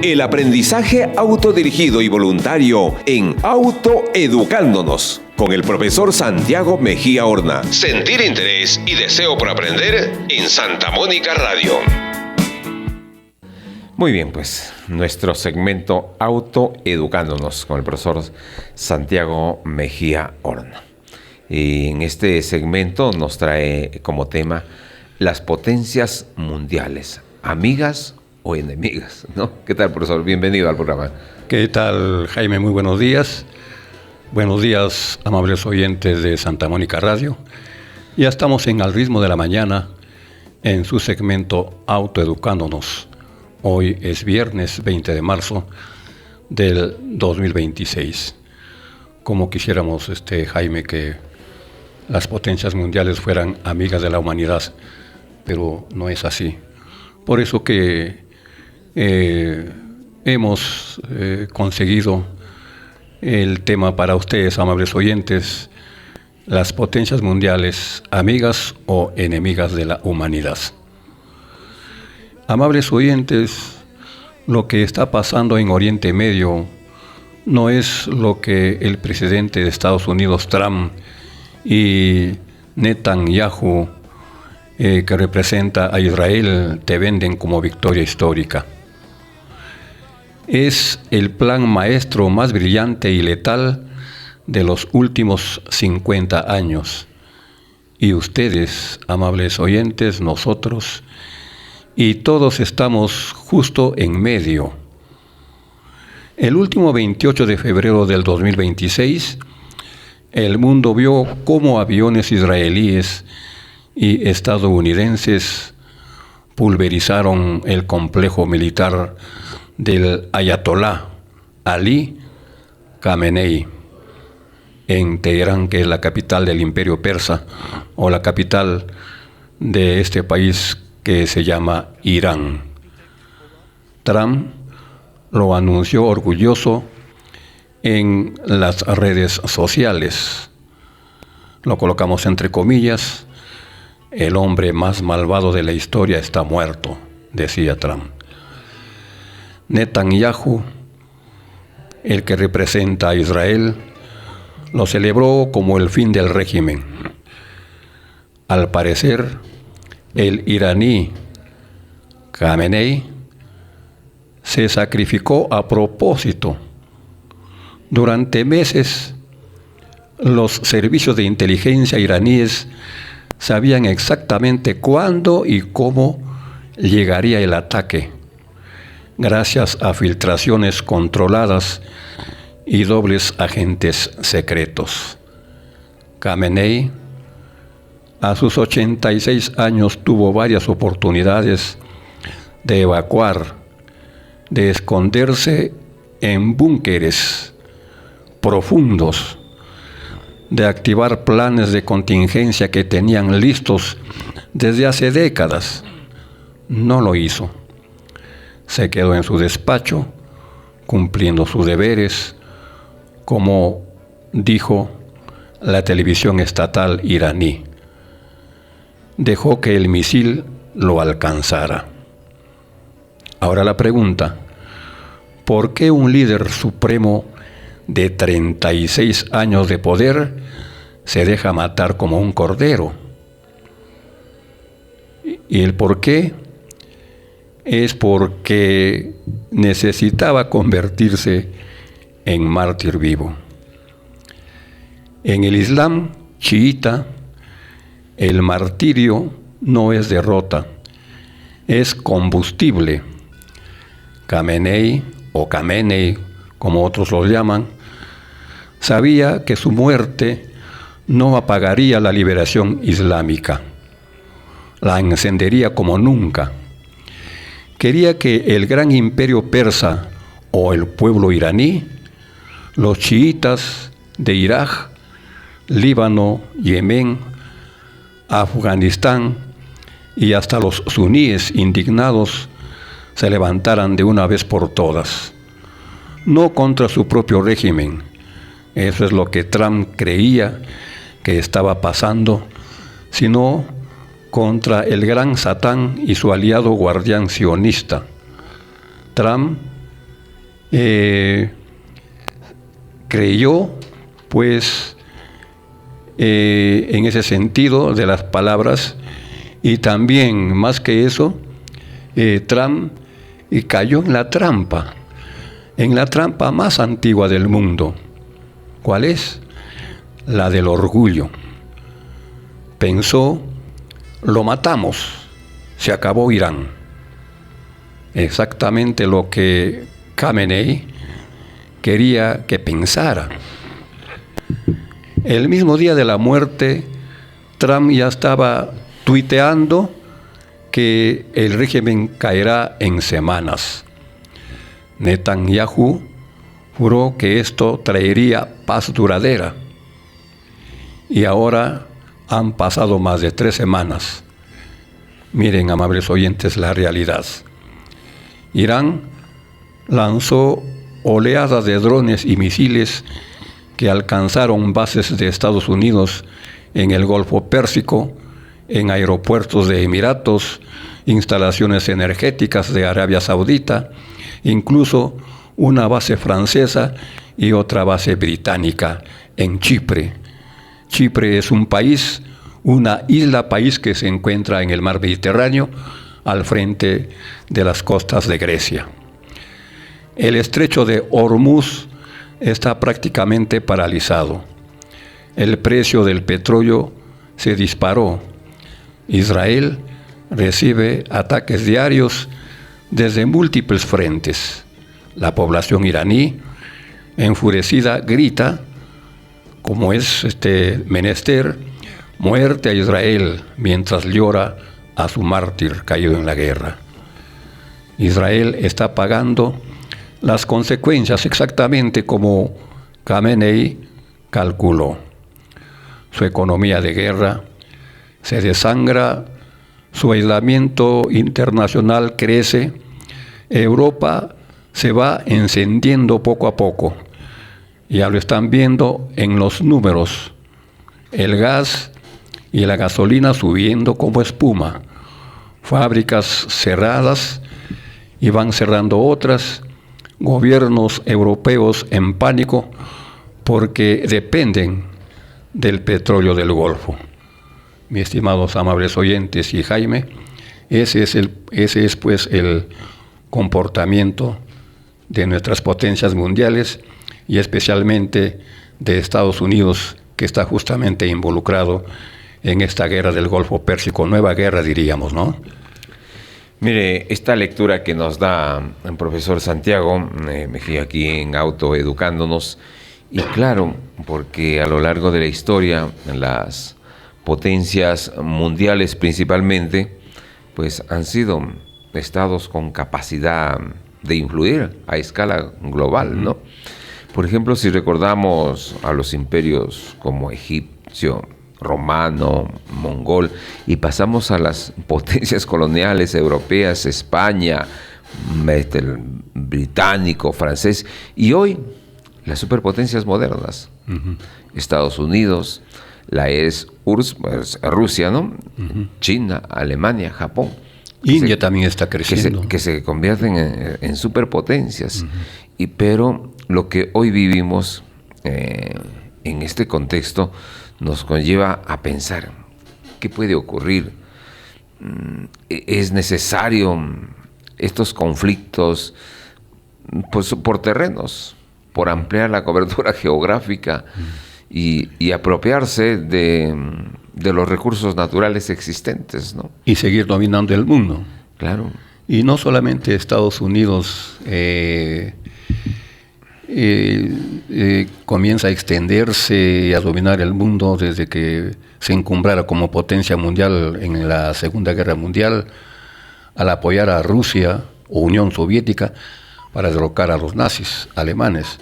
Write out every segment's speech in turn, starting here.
El aprendizaje autodirigido y voluntario en Autoeducándonos con el profesor Santiago Mejía Horna. Sentir interés y deseo por aprender en Santa Mónica Radio. Muy bien, pues nuestro segmento Autoeducándonos con el profesor Santiago Mejía Horna. Y en este segmento nos trae como tema las potencias mundiales, amigas o enemigas, ¿no? ¿Qué tal, profesor? Bienvenido al programa. ¿Qué tal, Jaime? Muy buenos días. Buenos días, amables oyentes de Santa Mónica Radio. Ya estamos en Al Ritmo de la Mañana, en su segmento Autoeducándonos. Hoy es viernes 20 de marzo del 2026. Como quisiéramos, Jaime, que las potencias mundiales fueran amigas de la humanidad, pero no es así. Por eso que hemos conseguido el tema para ustedes, amables oyentes, las potencias mundiales, amigas o enemigas de la humanidad. Amables oyentes, lo que está pasando en Oriente Medio no es lo que el presidente de Estados Unidos, Trump, y Netanyahu, que representa a Israel, te venden como victoria histórica. Es el plan maestro más brillante y letal de los últimos 50 años. Y ustedes, amables oyentes, nosotros, y todos estamos justo en medio. El último 28 de febrero del 2026, el mundo vio cómo aviones israelíes y estadounidenses pulverizaron el complejo militar del Ayatolá Ali Khamenei en Teherán, que es la capital del Imperio Persa, o la capital de este país que se llama Irán. Trump lo anunció orgulloso en las redes sociales. Lo colocamos entre comillas: el hombre más malvado de la historia está muerto, decía Trump. Netanyahu, el que representa a Israel, lo celebró como el fin del régimen. Al parecer, el iraní Khamenei se sacrificó a propósito. Durante meses, los servicios de inteligencia iraníes sabían exactamente cuándo y cómo llegaría el ataque, gracias a filtraciones controladas y dobles agentes secretos. Khamenei, a sus 86 años, tuvo varias oportunidades de evacuar, de esconderse en búnkeres profundos, de activar planes de contingencia que tenían listos desde hace décadas. No lo hizo. Se quedó en su despacho, cumpliendo sus deberes, como dijo la televisión estatal iraní. Dejó que el misil lo alcanzara. Ahora la pregunta: ¿por qué un líder supremo de 36 años de poder se deja matar como un cordero? Y el por qué es porque necesitaba convertirse en mártir vivo. En el Islam chiita, el martirio no es derrota, es combustible. Khamenei, o Khamenei, como otros lo llaman, sabía que su muerte no apagaría la liberación islámica, la encendería como nunca. Quería que el gran imperio persa o el pueblo iraní, los chiitas de Irak, Líbano, Yemen, Afganistán y hasta los suníes indignados se levantaran de una vez por todas, no contra su propio régimen. Eso es lo que Trump creía que estaba pasando, sino contra el gran Satán y su aliado guardián sionista. Trump creyó, pues, en ese sentido de las palabras, y también, más que eso, Trump cayó en la trampa más antigua del mundo. ¿Cuál es? La del orgullo. Pensó, lo matamos, se acabó Irán. Exactamente lo que Khamenei quería que pensara. El mismo día de la muerte, Trump ya estaba tuiteando que el régimen caerá en semanas. Netanyahu juró que esto traería paz duradera. Y ahora han pasado más de 3 semanas. Miren, amables oyentes, la realidad. Irán lanzó oleadas de drones y misiles que alcanzaron bases de Estados Unidos en el Golfo Pérsico, en aeropuertos de Emiratos, instalaciones energéticas de Arabia Saudita, incluso una base francesa y otra base británica en Chipre. Chipre es un país, una isla-país que se encuentra en el mar Mediterráneo, al frente de las costas de Grecia. El estrecho de Hormuz está prácticamente paralizado. El precio del petróleo se disparó. Israel recibe ataques diarios desde múltiples frentes. La población iraní, enfurecida, grita, como es menester, muerte a Israel, mientras llora a su mártir caído en la guerra. Israel está pagando las consecuencias exactamente como Khamenei calculó. Su economía de guerra se desangra, su aislamiento internacional crece, Europa se va encendiendo poco a poco. Ya lo están viendo en los números. El gas y la gasolina subiendo como espuma. Fábricas cerradas y van cerrando otras. Gobiernos europeos en pánico porque dependen del petróleo del Golfo. Mis estimados amables oyentes y Jaime, ese es pues el comportamiento de nuestras potencias mundiales y especialmente de Estados Unidos, que está justamente involucrado en esta guerra del Golfo Pérsico, nueva guerra diríamos, ¿no? Mire, esta lectura que nos da el profesor Santiago Mejía aquí en Autoeducándonos, y claro, porque a lo largo de la historia, las potencias mundiales principalmente, pues han sido estados con capacidad de influir a escala global, ¿no? Por ejemplo, si recordamos a los imperios como egipcio, romano, mongol, y pasamos a las potencias coloniales europeas, España, británico, francés, y hoy las superpotencias modernas, Estados Unidos, la URSS, pues, Rusia, ¿no? China, Alemania, Japón. India también está creciendo. Que se convierten en superpotencias. Pero lo que hoy vivimos en este contexto nos conlleva a pensar qué puede ocurrir. ¿Es necesario estos conflictos pues, por terrenos, por ampliar la cobertura geográfica y apropiarse de los recursos naturales existentes, ¿no? Y seguir dominando el mundo. Claro. Y no solamente Estados Unidos comienza a extenderse y a dominar el mundo desde que se encumbrara como potencia mundial en la Segunda Guerra Mundial, al apoyar a Rusia o Unión Soviética para derrocar a los nazis alemanes.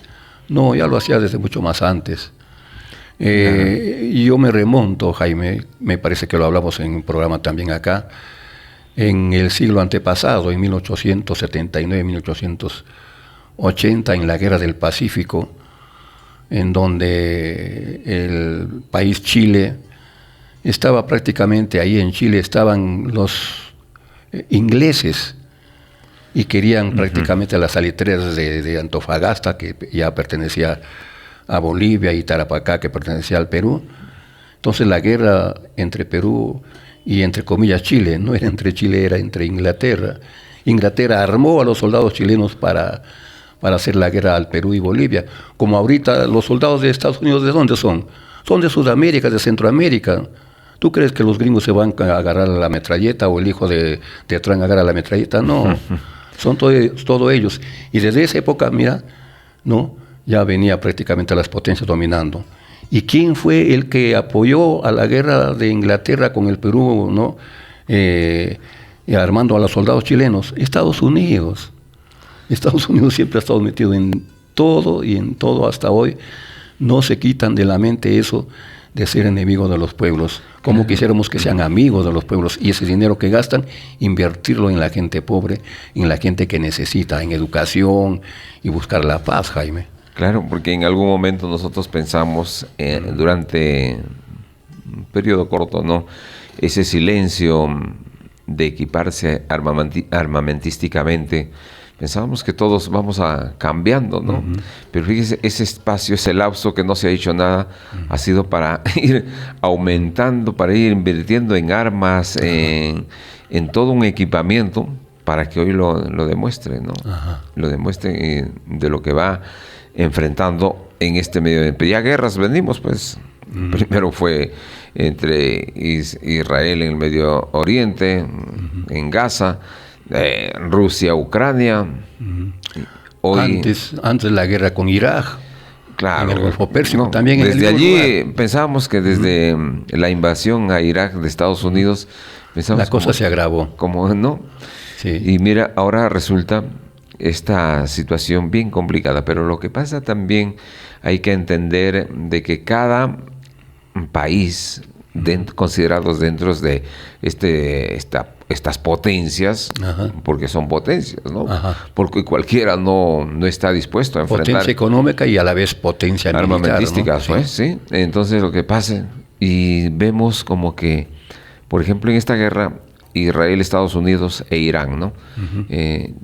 No, ya lo hacía desde mucho más antes. Y yo me remonto, Jaime, me parece que lo hablamos en un programa también acá, en el siglo antepasado, en 1879, 1880, en la Guerra del Pacífico, en donde el país Chile estaba prácticamente ahí. En Chile estaban los ingleses y querían prácticamente las salitreras de Antofagasta, que ya pertenecía a Bolivia, y Tarapacá, que pertenecía al Perú. Entonces la guerra entre Perú y, entre comillas, Chile, no era entre Chile, era entre Inglaterra. Inglaterra armó a los soldados chilenos para hacer la guerra al Perú y Bolivia. Como ahorita los soldados de Estados Unidos, ¿de dónde son? Son de Sudamérica, de Centroamérica. ¿Tú crees que los gringos se van a agarrar a la metralleta, o el hijo de Trump agarra la metralleta? No, son todos ellos. Y desde esa época, mira, no, ya venía prácticamente las potencias dominando. ¿Y quién fue el que apoyó a la guerra de Inglaterra con el Perú, no? Y armando a los soldados chilenos? Estados Unidos. Estados Unidos siempre ha estado metido en todo y en todo hasta hoy. No se quitan de la mente eso de ser enemigos de los pueblos. Como quisiéramos que sean amigos de los pueblos, y ese dinero que gastan, invertirlo en la gente pobre, en la gente que necesita, en educación y buscar la paz, Jaime. Claro, porque en algún momento nosotros pensamos, durante un periodo corto, ¿no?, ese silencio de equiparse armamentísticamente, pensábamos que todos vamos cambiando, ¿no? Pero fíjese, ese espacio, ese lapso que no se ha hecho nada, ha sido para ir aumentando, para ir invirtiendo en armas, en todo un equipamiento, para que hoy lo demuestre, ¿no? Lo demuestre de lo que va enfrentando en este medio ambiente. Ya guerras venimos, pues. Primero fue entre Israel en el Medio Oriente, en Gaza, Rusia, Ucrania. Hoy, antes la guerra con Irak, claro, en el Golfo Pérsico, también. Desde allí pensábamos que desde la invasión a Irak de Estados Unidos, la cosa se agravó. ¿No? Sí. Y mira, ahora resulta esta situación bien complicada, pero lo que pasa también, hay que entender de que cada país considerados dentro de estas potencias, porque son potencias, ¿no? Porque cualquiera no está dispuesto a enfrentar. Potencia económica y a la vez potencia armamentística, militar, ¿no? Pues, sí. Entonces lo que pasa, y vemos como que, por ejemplo, en esta guerra, Israel, Estados Unidos e Irán, ¿no?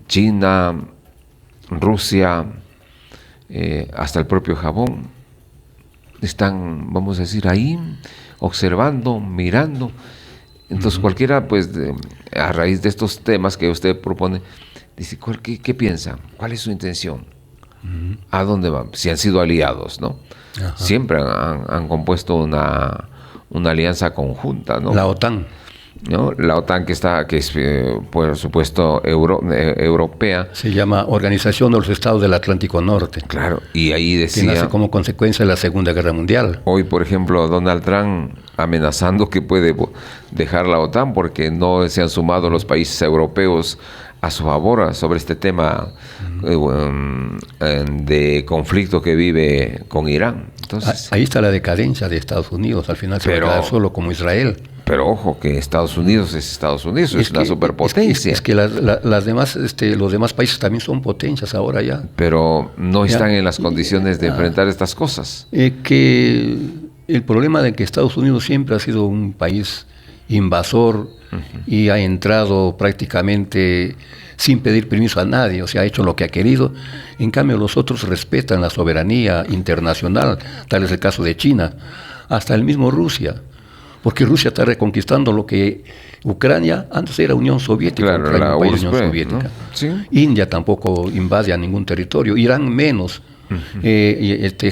China, Rusia, hasta el propio Japón, están, vamos a decir, ahí observando, mirando. Entonces cualquiera, pues, a raíz de estos temas que usted propone, dice, ¿qué piensa? ¿Cuál es su intención? ¿A dónde van? Si han sido aliados, ¿no? Siempre han compuesto una alianza conjunta, ¿no? La OTAN. ¿No? La OTAN que es por supuesto europea. Se llama Organización de los Estados del Atlántico Norte. Claro, y ahí decía... Que nace como consecuencia de la Segunda Guerra Mundial. Hoy, por ejemplo, Donald Trump amenazando que puede dejar la OTAN porque no se han sumado los países europeos a su favor sobre este tema de conflicto que vive con Irán. Entonces, ahí está la decadencia de Estados Unidos. Al final se va a quedar solo como Israel. Pero ojo, que Estados Unidos es una superpotencia. Es que las demás, los demás países también son potencias ahora ya. Pero no están en las condiciones de enfrentar estas cosas. Que el problema de que Estados Unidos siempre ha sido un país invasor y ha entrado prácticamente sin pedir permiso a nadie, o sea, ha hecho lo que ha querido. En cambio, los otros respetan la soberanía internacional, tal es el caso de China, hasta el mismo Rusia. Porque Rusia está reconquistando lo que Ucrania antes era Unión Soviética, claro, la Unión URSS, Soviética. ¿no? ¿Sí? India tampoco invade a ningún territorio, Irán menos,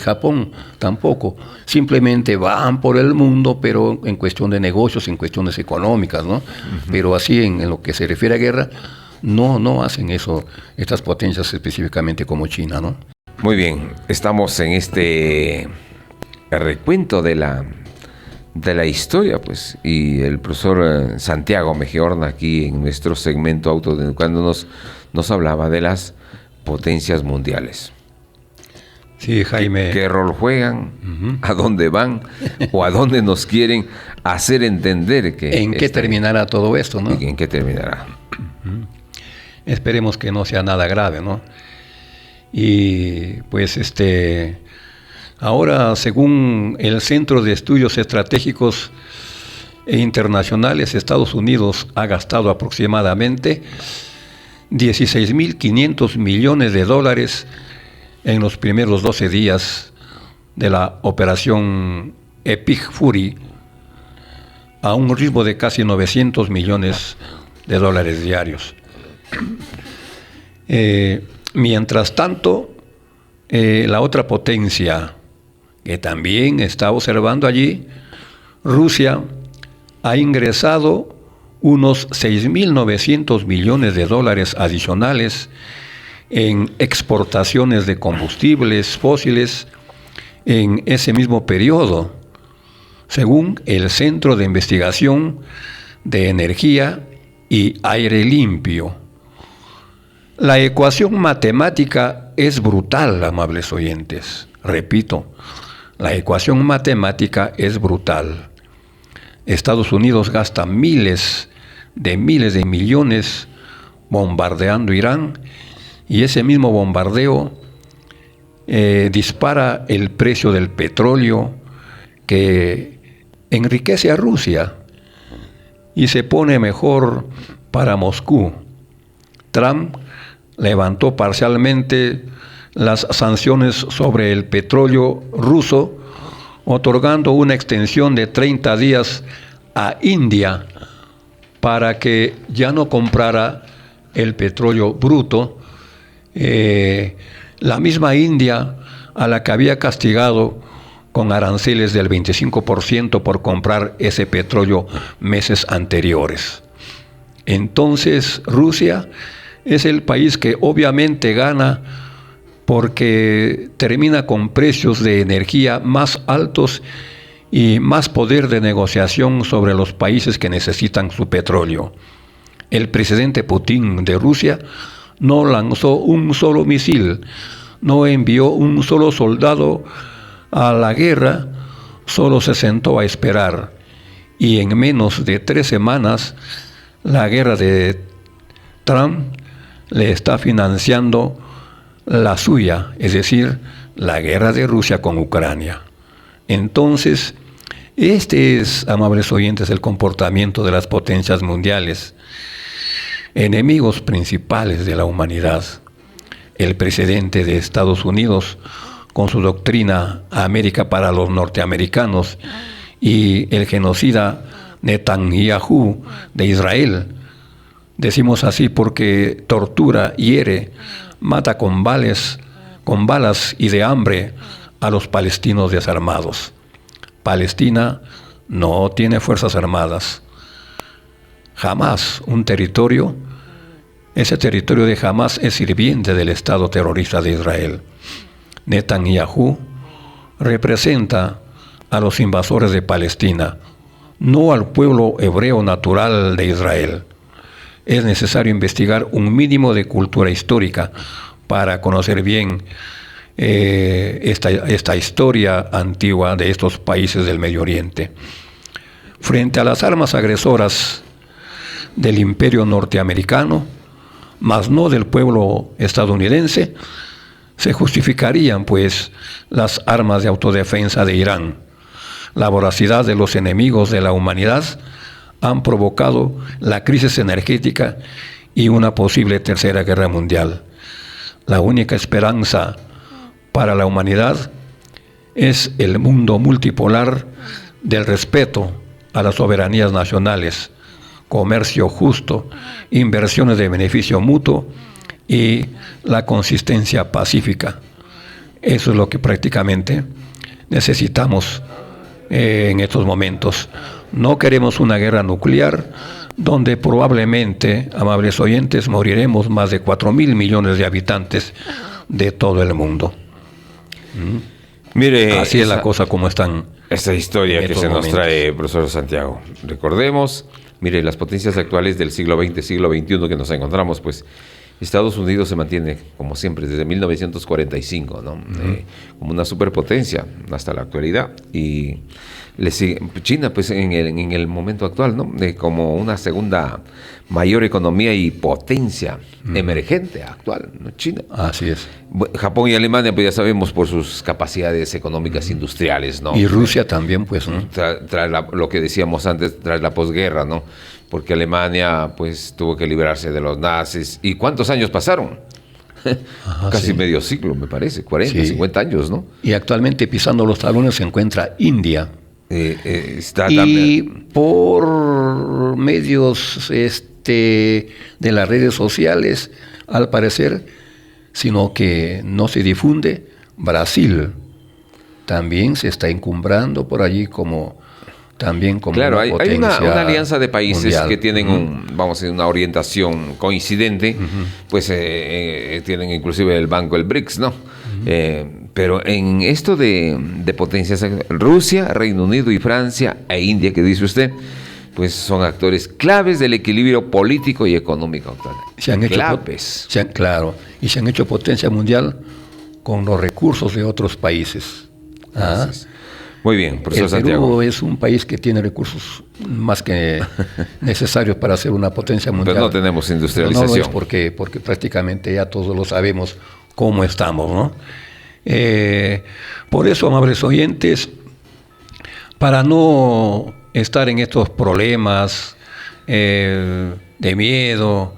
Japón tampoco. Simplemente van por el mundo, pero en cuestión de negocios, en cuestiones económicas, ¿no? Pero así en lo que se refiere a guerra, no hacen eso estas potencias específicamente como China, ¿no? Muy bien, estamos en este recuento de la historia, pues, y el profesor Santiago Mejía Horna, aquí en nuestro segmento Autoeducándonos, nos hablaba de las potencias mundiales. Sí, Jaime. ¿Qué rol juegan? ¿A dónde van? ¿O a dónde nos quieren hacer entender que... ¿En qué terminará todo esto, no? ¿En qué terminará? Esperemos que no sea nada grave, ¿no? Y pues ahora, según el Centro de Estudios Estratégicos e Internacionales, Estados Unidos ha gastado aproximadamente 16.500 millones de dólares en los primeros 12 días de la operación Epic Fury, a un ritmo de casi 900 millones de dólares diarios. Mientras tanto, la otra potencia que también está observando allí, Rusia, ha ingresado unos 6.900 millones de dólares adicionales en exportaciones de combustibles fósiles en ese mismo periodo, según el Centro de Investigación de Energía y Aire Limpio. La ecuación matemática es brutal, amables oyentes. Repito, la ecuación matemática es brutal. Estados Unidos gasta miles de millones bombardeando Irán, y ese mismo bombardeo dispara el precio del petróleo, que enriquece a Rusia y se pone mejor para Moscú. Trump levantó parcialmente las sanciones sobre el petróleo ruso, otorgando una extensión de 30 días a India para que ya no comprara el petróleo bruto. La misma India, a la que había castigado con aranceles del 25% por comprar ese petróleo meses anteriores. Entonces, Rusia es el país que obviamente gana, porque termina con precios de energía más altos y más poder de negociación sobre los países que necesitan su petróleo. El presidente Putin de Rusia no lanzó un solo misil, no envió un solo soldado a la guerra, solo se sentó a esperar. Y en menos de 3 semanas, la guerra de Trump le está financiando la suya, es decir, la guerra de Rusia con Ucrania. Entonces, este es, amables oyentes, el comportamiento de las potencias mundiales, enemigos principales de la humanidad. El presidente de Estados Unidos, con su doctrina América para los norteamericanos, y el genocida Netanyahu de Israel. Decimos así porque tortura, hiere, mata con balas y de hambre a los palestinos desarmados. Palestina no tiene fuerzas armadas. Hamás, un territorio, ese territorio de Hamás es sirviente del Estado terrorista de Israel. Netanyahu representa a los invasores de Palestina, no al pueblo hebreo natural de Israel. Es necesario investigar un mínimo de cultura histórica para conocer bien esta historia antigua de estos países del Medio Oriente. Frente a las armas agresoras del imperio norteamericano, mas no del pueblo estadounidense, se justificarían pues las armas de autodefensa de Irán. La voracidad de los enemigos de la humanidad han provocado la crisis energética y una posible tercera guerra mundial. La única esperanza para la humanidad es el mundo multipolar del respeto a las soberanías nacionales, comercio justo, inversiones de beneficio mutuo y la consistencia pacífica. Eso es lo que prácticamente necesitamos en estos momentos. No queremos una guerra nuclear donde probablemente, amables oyentes, moriremos más de 4.000 millones de habitantes de todo el mundo. Mire, así es la cosa como están. Esta historia que se nos trae, profesor Santiago. Recordemos, mire, las potencias actuales del siglo XX, siglo XXI que nos encontramos, pues Estados Unidos se mantiene, como siempre, desde 1945, ¿no? Como una superpotencia hasta la actualidad. Y le sigue China, pues, en el momento actual, ¿no? Como una segunda mayor economía y potencia emergente actual, ¿no? China. Así es. Japón y Alemania, pues ya sabemos, por sus capacidades económicas industriales, ¿no? Y Rusia también, pues, ¿no? Tras lo que decíamos antes, tras la posguerra, ¿no? porque Alemania pues tuvo que librarse de los nazis. ¿Y cuántos años pasaron? Ajá, Casi sí. medio siglo, me parece, 40, Sí. 50 años, ¿no? Y actualmente pisando los talones se encuentra India. Está Y también... por medios de las redes sociales, al parecer, sino que no se difunde, Brasil también se está encumbrando por allí como Claro, una hay potencia una alianza de países mundial. que tienen vamos a decir, una orientación coincidente, pues tienen inclusive el banco, el BRICS, ¿no? Pero en esto de potencias, Rusia, Reino Unido y Francia e India, que dice usted, pues son actores claves del equilibrio político y económico actual. Se han hecho claves. claro, y se han hecho potencia mundial con los recursos de otros países. ¿Ah? Así es. Muy bien, profesor El Santiago. Perú es un país que tiene recursos más que necesarios para ser una potencia mundial. Pero no tenemos Pero industrialización. no lo es porque prácticamente ya todos lo sabemos cómo estamos, ¿no? Por eso, amables oyentes, para no estar en estos problemas de miedo,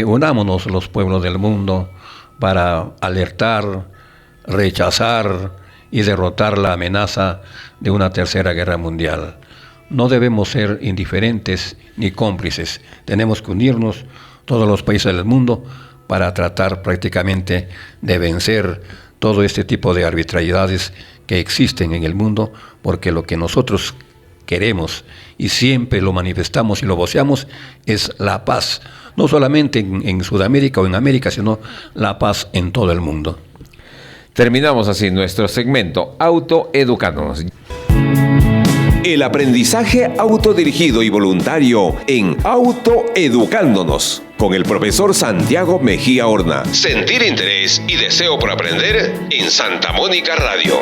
unámonos los pueblos del mundo para alertar, rechazar y derrotar la amenaza de una tercera guerra mundial. No debemos ser indiferentes ni cómplices. Tenemos que unirnos todos los países del mundo para tratar prácticamente de vencer todo este tipo de arbitrariedades que existen en el mundo, porque lo que nosotros queremos y siempre lo manifestamos y lo voceamos es la paz, no solamente en Sudamérica o en América, sino la paz en todo el mundo. Terminamos así nuestro segmento Autoeducándonos. El aprendizaje autodirigido y voluntario en Autoeducándonos con el profesor Santiago Mejía Horna. Sentir interés y deseo por aprender en Santa Mónica Radio.